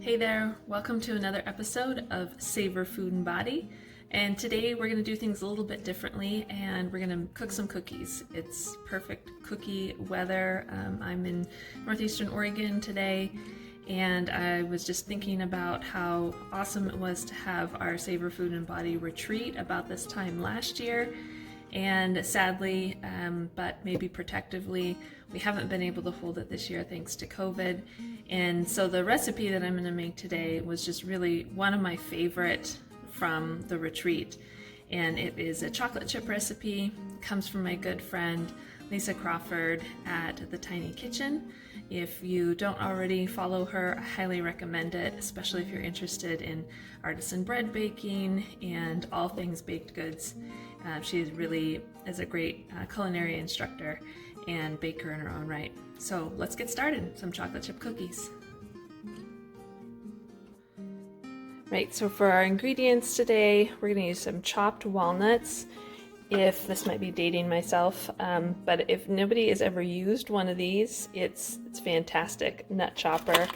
Hey there, welcome to another episode of Savor Food and Body. And today we're going to do things a little bit differently and we're going to cook some cookies. It's perfect cookie weather. I'm in northeastern Oregon today and I was just thinking about how awesome it was to have our Savor Food and Body retreat about this time last year. And sadly, but maybe protectively, we haven't been able to hold it this year thanks to COVID. And so the recipe that I'm going to make today was just really one of my favorite from the retreat. And it is a chocolate chip recipe. It comes from my good friend Lisa Crawford at The Tiny Kitchen. If you don't already follow her, I highly recommend it, especially if you're interested in artisan bread baking and all things baked goods. She really is a great culinary instructor and baker in her own right. So let's get started. Some chocolate chip cookies. Right, so for our ingredients today, we're going to use some chopped walnuts. If this might be dating myself, but if nobody has ever used one of these, it's fantastic. Nut chopper,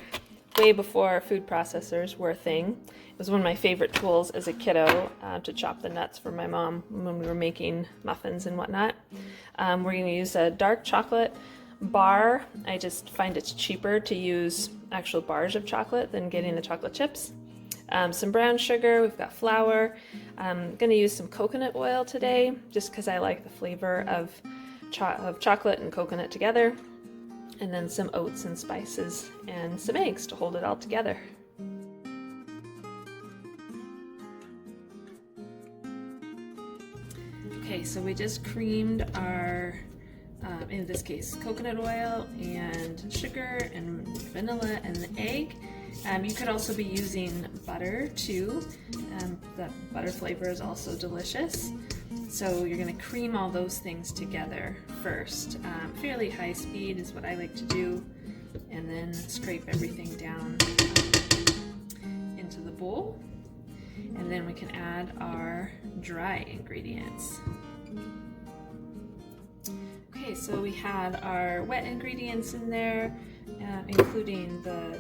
way before food processors were a thing. It was one of my favorite tools as a kiddo to chop the nuts for my mom when we were making muffins and whatnot. We're going to use a dark chocolate bar. I just find it's cheaper to use actual bars of chocolate than getting the chocolate chips. Some brown sugar, we've got flour. I'm going to use some coconut oil today just because I like the flavor of chocolate and coconut together. And then some oats and spices and some eggs to hold it all together. Okay, so we just creamed our, in this case, coconut oil and sugar and vanilla and the egg. You could also be using butter too. The butter flavor is also delicious. So you're going to cream all those things together first. Fairly high speed is what I like to do, and then scrape everything down into the bowl. And then we can add our dry ingredients. Okay, so we had our wet ingredients in there, including the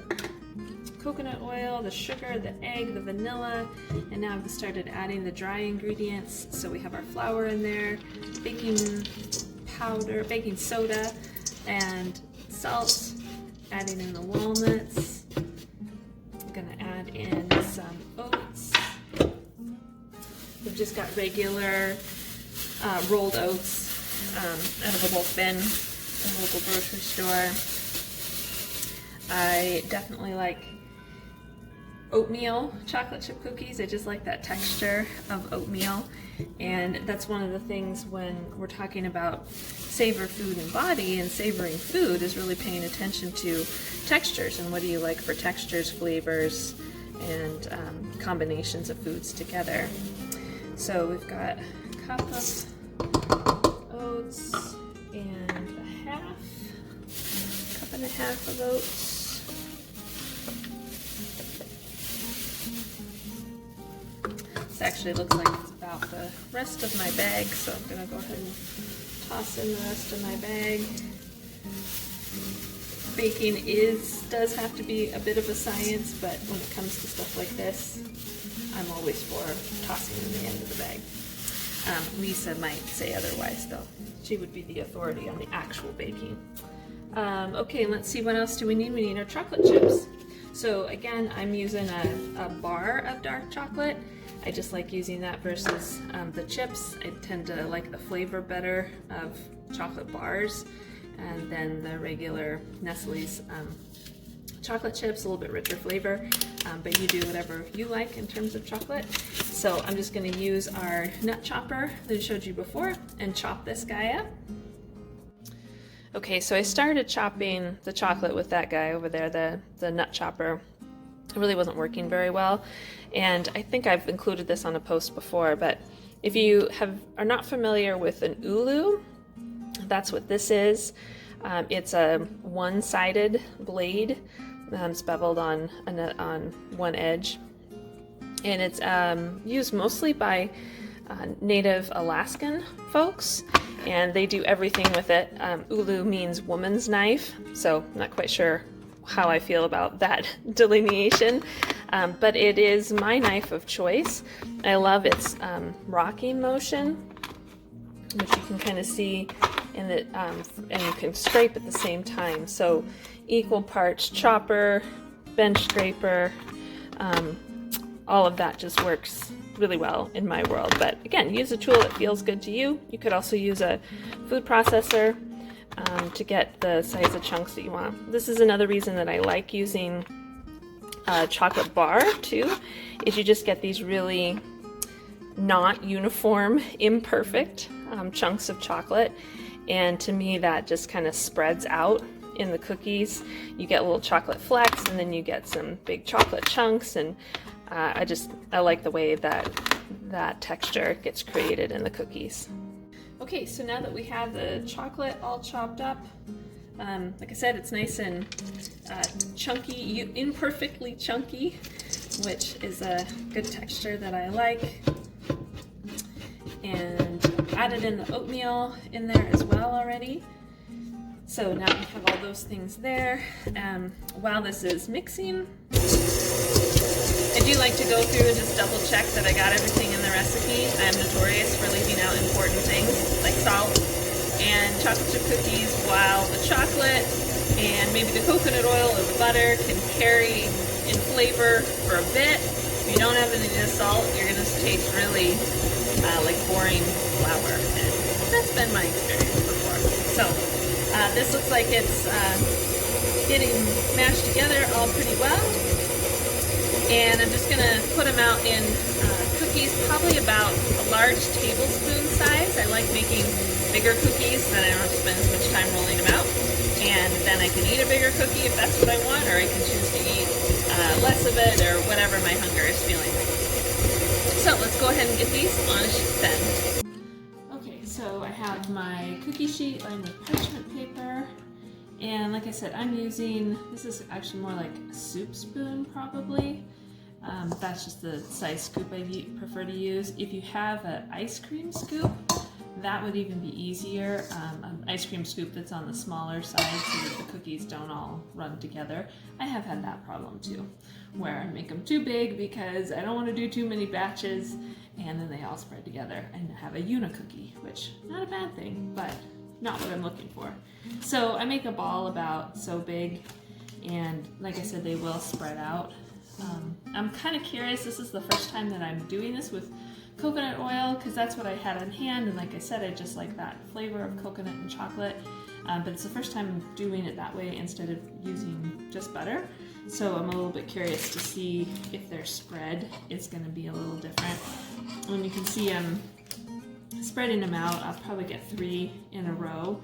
coconut oil, the sugar, the egg, the vanilla, and now I've started adding the dry ingredients. So we have our flour in there, baking powder, baking soda, and salt, adding in the walnuts. I'm gonna add in some oats. We've just got regular rolled oats out of a bulk bin in a local grocery store. I definitely like oatmeal chocolate chip cookies. I just like that texture of oatmeal, and that's one of the things when we're talking about savor food and body and savoring food is really paying attention to textures and what do you like for textures, flavors, and combinations of foods together. So we've got a cup of oats and a cup and a half of oats. This actually looks like it's about the rest of my bag, so I'm going to go ahead and toss in the rest of my bag. Baking does have to be a bit of a science, but when it comes to stuff like this, I'm always for tossing in the end of the bag. Lisa might say otherwise, though. She would be the authority on the actual baking. Okay, let's see, what else do we need? We need our chocolate chips. So again, I'm using a bar of dark chocolate. I just like using that versus the chips. I tend to like the flavor better of chocolate bars and then the regular Nestle's chocolate chips, a little bit richer flavor, but you do whatever you like in terms of chocolate. So I'm just going to use our nut chopper that I showed you before and chop this guy up. Okay, so I started chopping the chocolate with that guy over there, the nut chopper. It really wasn't working very well, and I think I've included this on a post before, but if you are not familiar with an ulu, that's what this is. It's a one-sided blade. It's beveled on one edge, and it's used mostly by Native Alaskan folks, and they do everything with it. Ulu means woman's knife, so I'm not quite sure how I feel about that delineation, but it is my knife of choice. I love its rocking motion, which you can kind of see in the, and you can scrape at the same time. So equal parts chopper, bench scraper, all of that just works really well in my world. But again, use a tool that feels good to you. You could also use a food processor to get the size of chunks that you want. This is another reason that I like using a chocolate bar too, is you just get these really not uniform, imperfect chunks of chocolate, and to me that just kind of spreads out in the cookies. You get little chocolate flecks, and then you get some big chocolate chunks, and I like the way that texture gets created in the cookies. Okay, so now that we have the chocolate all chopped up, like I said, it's nice and chunky, imperfectly chunky, which is a good texture that I like. And added in the oatmeal in there as well already. So now we have all those things there. While this is mixing, I do like to go through and just double check that I got everything in the recipe. I'm notorious for leaving out important things like salt and chocolate chip cookies, while the chocolate and maybe the coconut oil or the butter can carry in flavor for a bit. If you don't have any of the salt, you're going to taste really like boring flour. And that's been my experience before. So this looks like it's getting mashed together all pretty well. And I'm just going to put them out in cookies, probably about a large tablespoon size. I like making bigger cookies, then I don't have to spend as much time rolling them out. And then I can eat a bigger cookie if that's what I want, or I can choose to eat less of it, or whatever my hunger is feeling like. So let's go ahead and get these on a sheet then. Okay, so I have my cookie sheet lined with parchment paper. And like I said, I'm using, this is actually more like a soup spoon probably. That's just the size scoop I prefer to use. If you have an ice cream scoop, that would even be easier. An ice cream scoop that's on the smaller side so that the cookies don't all run together. I have had that problem too, where I make them too big because I don't want to do too many batches, and then they all spread together and have a unicookie, which not a bad thing, but not what I'm looking for. So I make a ball about so big, and like I said, they will spread out. I'm kind of curious, this is the first time that I'm doing this with coconut oil, because that's what I had on hand, and like I said, I just like that flavor of coconut and chocolate, but it's the first time I'm doing it that way instead of using just butter. So I'm a little bit curious to see if their spread is going to be a little different. And you can see I'm spreading them out. I'll probably get 3 in a row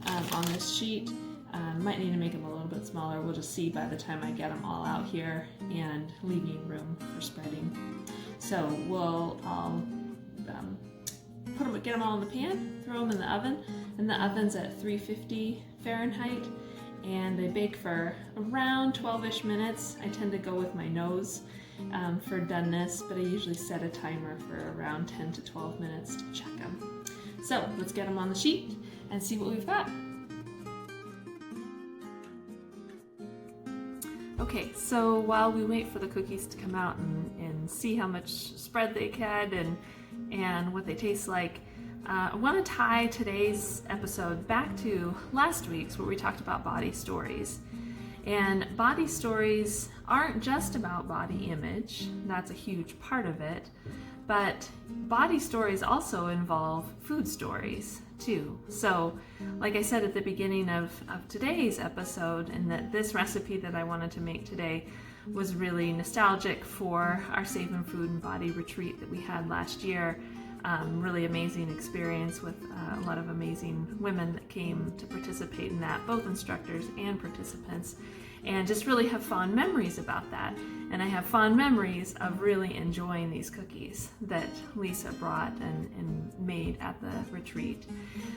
on this sheet. Might need to make them a little bit smaller. We'll just see by the time I get them all out here and leaving room for spreading. So I'll get them all in the pan, throw them in the oven, and the oven's at 350 Fahrenheit, and they bake for around 12-ish minutes. I tend to go with my nose for doneness, but I usually set a timer for around 10 to 12 minutes to check them. So let's get them on the sheet and see what we've got. Okay, so while we wait for the cookies to come out and see how much spread they had and what they taste like, I want to tie today's episode back to last week's, where we talked about body stories. And body stories aren't just about body image, that's a huge part of it, but body stories also involve food stories too. So like I said at the beginning of today's episode, and that this recipe that I wanted to make today was really nostalgic for our Safe and Food and Body retreat that we had last year. Really amazing experience with a lot of amazing women that came to participate in that, both instructors and participants, and just really have fond memories about that. And I have fond memories of really enjoying these cookies that Lisa brought and made at the retreat.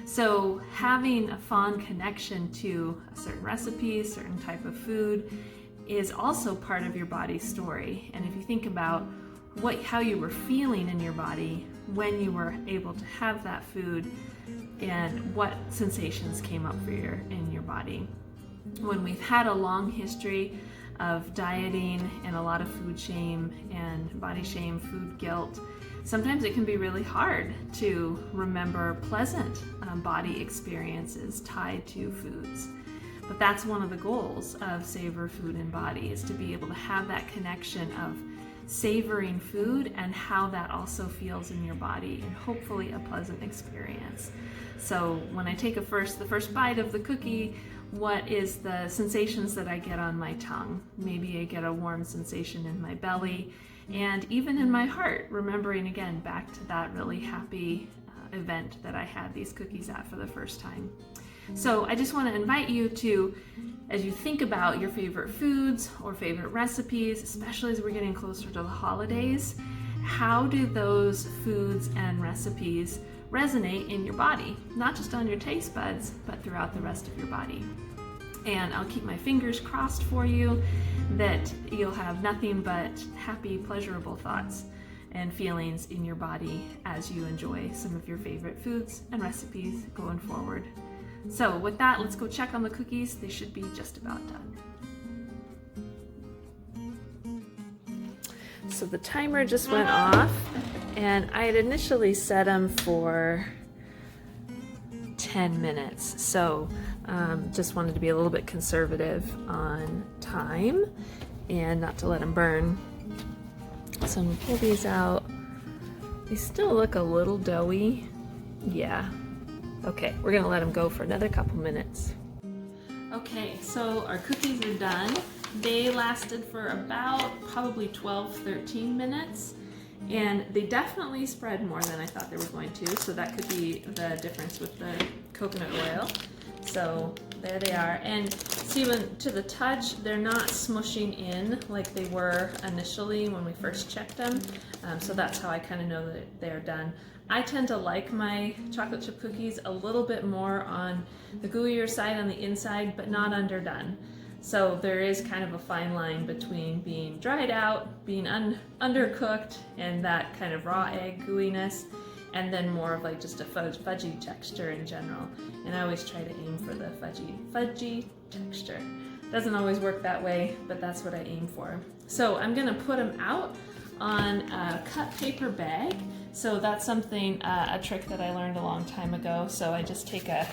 So having a fond connection to a certain recipe, a certain type of food, is also part of your body's story. And if you think about how you were feeling in your body when you were able to have that food, and what sensations came up in your body. when we've had a long history of dieting and a lot of food shame and body shame, food guilt, sometimes it can be really hard to remember pleasant body experiences tied to foods. But that's one of the goals of Savor Food and Body, is to be able to have that connection of savoring food and how that also feels in your body, and hopefully a pleasant experience. So when I take the first bite of the cookie, what is the sensations that I get on my tongue? Maybe I get a warm sensation in my belly and even in my heart, remembering again back to that really happy event that I had these cookies at for the first time. So I just want to invite you to, as you think about your favorite foods or favorite recipes, especially as we're getting closer to the holidays, how do those foods and recipes resonate in your body? Not just on your taste buds, but throughout the rest of your body. And I'll keep my fingers crossed for you that you'll have nothing but happy, pleasurable thoughts and feelings in your body as you enjoy some of your favorite foods and recipes going forward. So with that, let's go check on the cookies. They should be just about done. So the timer just went off, and I had initially set them for 10 minutes. So just wanted to be a little bit conservative on time and not to let them burn. So I'm gonna pull these out. They still look a little doughy. Yeah. Okay, we're gonna let them go for another couple minutes. Okay, so our cookies are done. They lasted for about probably 12-13 minutes, and they definitely spread more than I thought they were going to, so that could be the difference with the coconut oil. So there they are, and see, when to the touch, they're not smushing in like they were initially when we first checked them, so that's how I kind of know that they're done. I tend to like my chocolate chip cookies a little bit more on the gooier side on the inside, but not underdone. So there is kind of a fine line between being dried out, being undercooked, and that kind of raw egg gooiness, and then more of like just a fudgy texture in general. And I always try to aim for the fudgy texture. Doesn't always work that way, but that's what I aim for. So I'm gonna put them out on a cut paper bag. So that's something, a trick that I learned a long time ago. So I just take a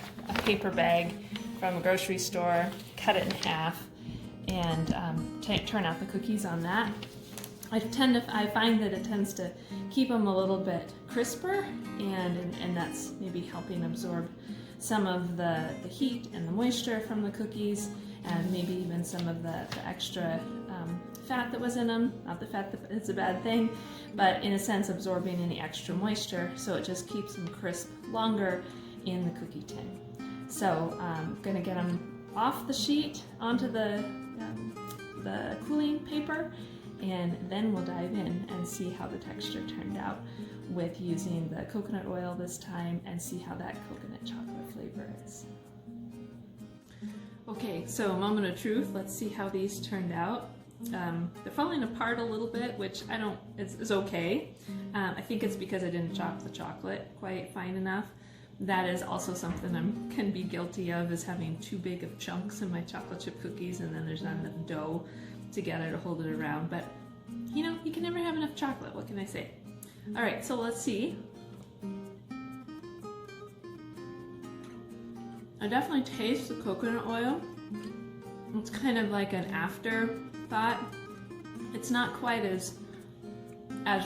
paper bag from a grocery store, cut it in half, and turn out the cookies on that. I find that it tends to keep them a little bit crisper, and that's maybe helping absorb some of the heat and the moisture from the cookies, and maybe even some of the extra fat that was in them. Not the fat that it's a bad thing, but in a sense absorbing any extra moisture, so it just keeps them crisp longer in the cookie tin. So I'm gonna get them off the sheet onto the cooling paper, and then we'll dive in and see how the texture turned out with using the coconut oil this time, and see how that coconut chocolate flavor is. Okay, so moment of truth, let's see how these turned out. They're falling apart a little bit, which it's okay. I think it's because I didn't chop the chocolate quite fine enough. That is also something I can be guilty of, is having too big of chunks in my chocolate chip cookies, and then there's not enough dough together to hold it around. But you know, you can never have enough chocolate, what can I say? All right, so let's see. I definitely taste the coconut oil. It's kind of like an afterthought. It's not quite as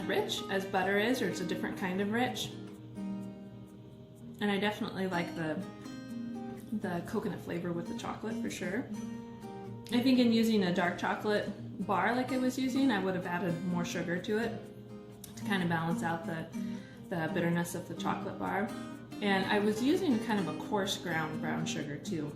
rich as butter is, or it's a different kind of rich. And I definitely like the coconut flavor with the chocolate for sure. I think in using a dark chocolate bar like I was using, I would have added more sugar to it to kind of balance out the bitterness of the chocolate bar. And I was using kind of a coarse ground brown sugar too.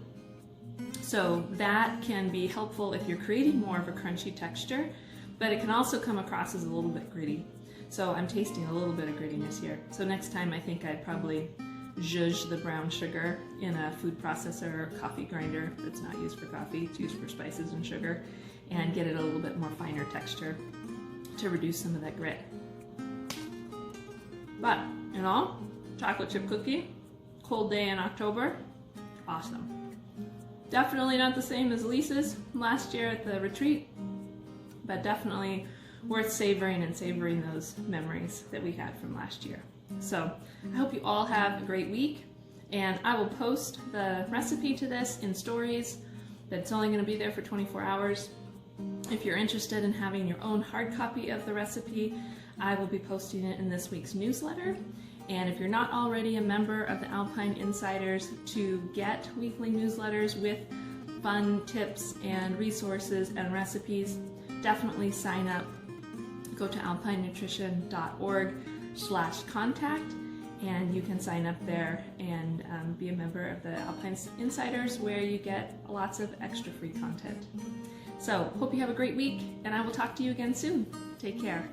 So that can be helpful if you're creating more of a crunchy texture, but it can also come across as a little bit gritty. So I'm tasting a little bit of grittiness here. So next time I think I'd probably zhuzh the brown sugar in a food processor or coffee grinder that's not used for coffee, it's used for spices and sugar, and get it a little bit more finer texture to reduce some of that grit. But in all, chocolate chip cookie, cold day in October, awesome. Definitely not the same as Lisa's last year at the retreat, but definitely worth savoring and savoring those memories that we had from last year. So I hope you all have a great week, and I will post the recipe to this in stories. That's only going to be there for 24 hours. If you're interested in having your own hard copy of the recipe, I will be posting it in this week's newsletter. And if you're not already a member of the Alpine Insiders, to get weekly newsletters with fun tips and resources and definitely sign up. Go to alpinenutrition.org/contact and you can sign up there and be a member of the Alpine Insiders, where you get lots of extra free content. So hope you have a great week, and I will talk to you again soon. Take care.